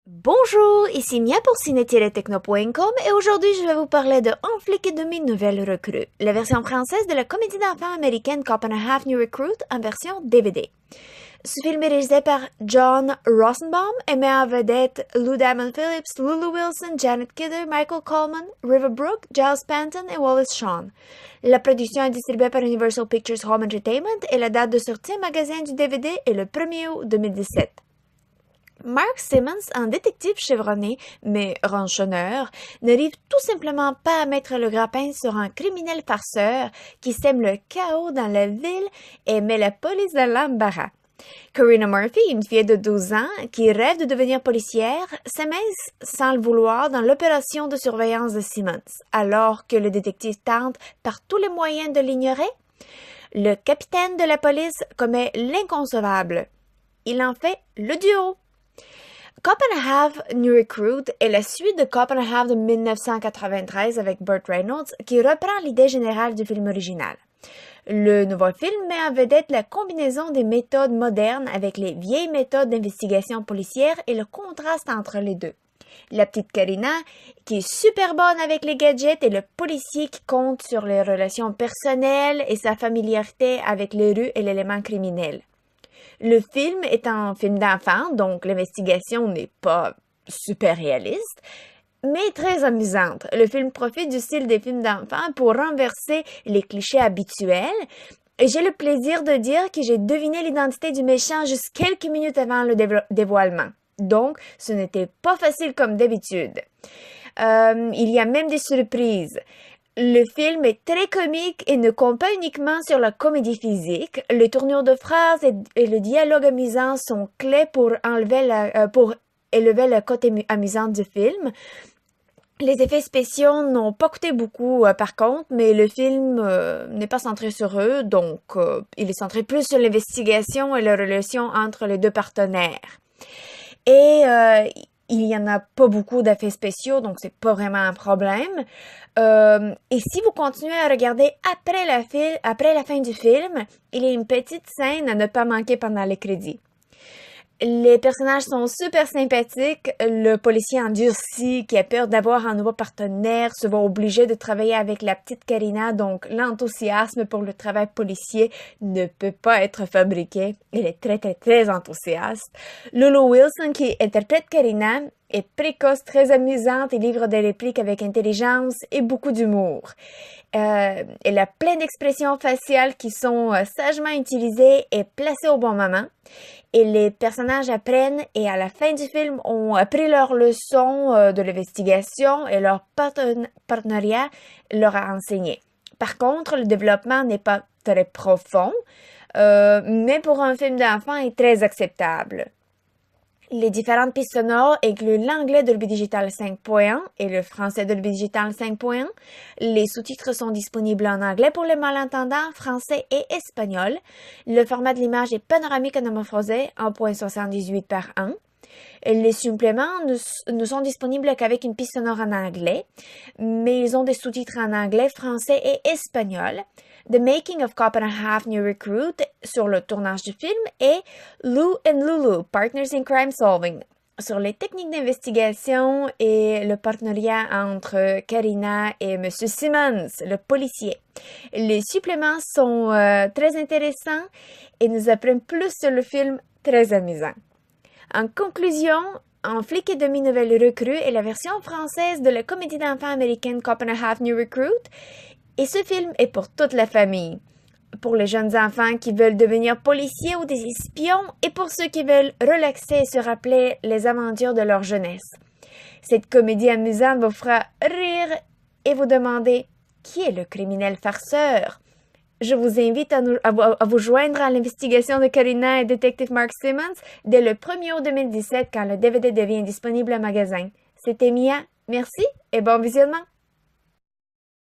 Bonjour, ici Mia pour ciné-techno.com et aujourd'hui je vais vous parler de Un flic et demi nouvelle recrue, la version française de la comédie d'enfants américaine Cop and a Half New Recruit en version DVD. Ce film est réalisé par John Rosenbaum et met en vedette Lou Diamond Phillips, Lulu Wilson, Janet Kidder, Michael Coleman, River Brooke, Giles Panton et Wallace Shawn. La production est distribuée par Universal Pictures Home Entertainment et la date de sortie en magasin du DVD est le 1er août 2017. Mark Simmons, un détective chevronné, mais ronchonneur, n'arrive tout simplement pas à mettre le grappin sur un criminel farceur qui sème le chaos dans la ville et met la police dans l'embarras. Corrina Murphy, une fille de 12 ans qui rêve de devenir policière, s'émince sans le vouloir dans l'opération de surveillance de Simmons, alors que le détective tente par tous les moyens de l'ignorer. Le capitaine de la police commet l'inconcevable. Il en fait le duo. Cop and a Half New Recruit est la suite de Cop and a Half de 1993 avec Burt Reynolds qui reprend l'idée générale du film original. Le nouveau film met en vedette la combinaison des méthodes modernes avec les vieilles méthodes d'investigation policière et le contraste entre les deux. La petite Karina, qui est super bonne avec les gadgets, et le policier qui compte sur les relations personnelles et sa familiarité avec les rues et l'élément criminel. Le film est un film d'enfant, donc l'investigation n'est pas super réaliste, mais très amusante. Le film profite du style des films d'enfants pour renverser les clichés habituels. Et j'ai le plaisir de dire que j'ai deviné l'identité du méchant juste quelques minutes avant le dévoilement. Donc, ce n'était pas facile comme d'habitude. Il y a même des surprises. Le film est très comique et ne compte pas uniquement sur la comédie physique. Les tournures de phrases et le dialogue amusant sont clés pour élever le côté amusant du film. Les effets spéciaux n'ont pas coûté beaucoup par contre, mais le film n'est pas centré sur eux, donc il est centré plus sur l'investigation et la relation entre les deux partenaires. Et il y en a pas beaucoup d'effets spéciaux, donc c'est pas vraiment un problème. Et si vous continuez à regarder après la fin du film, il y a une petite scène à ne pas manquer pendant les crédits. Les personnages sont super sympathiques. Le policier endurci qui a peur d'avoir un nouveau partenaire se voit obligé de travailler avec la petite Karina, donc l'enthousiasme pour le travail policier ne peut pas être fabriqué. Elle est très enthousiaste. Lulu Wilson qui interprète Karina est précoce, très amusante et livre des répliques avec intelligence et beaucoup d'humour. Elle a plein d'expressions faciales qui sont sagement utilisées et placées au bon moment. Et les personnages apprennent et à la fin du film ont appris leur leçon de l'investigation et leur partenariat leur a enseigné. Par contre, le développement n'est pas très profond, mais pour un film d'enfant est très acceptable. Les différentes pistes sonores incluent l'anglais Dolby Digital 5.1 et le français Dolby Digital 5.1. Les sous-titres sont disponibles en anglais pour les malentendants, français et espagnol. Le format de l'image est panoramique anamorphosé 1.78 par 1. Les suppléments ne sont disponibles qu'avec une piste sonore en anglais, mais ils ont des sous-titres en anglais, français et espagnol. The Making of Cop and a Half New Recruit sur le tournage du film et Lou and Lulu, Partners in Crime Solving, sur les techniques d'investigation et le partenariat entre Karina et Monsieur Simmons, le policier. Les suppléments sont très intéressants et nous apprennent plus sur le film très amusant. En conclusion, Un flic et demi nouvelle recrue est la version française de la comédie d'enfants américaine Cop and a Half New Recruit. Et ce film est pour toute la famille. Pour les jeunes enfants qui veulent devenir policiers ou des espions et pour ceux qui veulent relaxer et se rappeler les aventures de leur jeunesse. Cette comédie amusante vous fera rire et vous demander qui est le criminel farceur. Je vous invite à vous joindre à l'investigation de Karina et détective Mark Simmons dès le 1er août 2017 quand le DVD devient disponible en magasin. C'était Mia, merci et bon visionnement!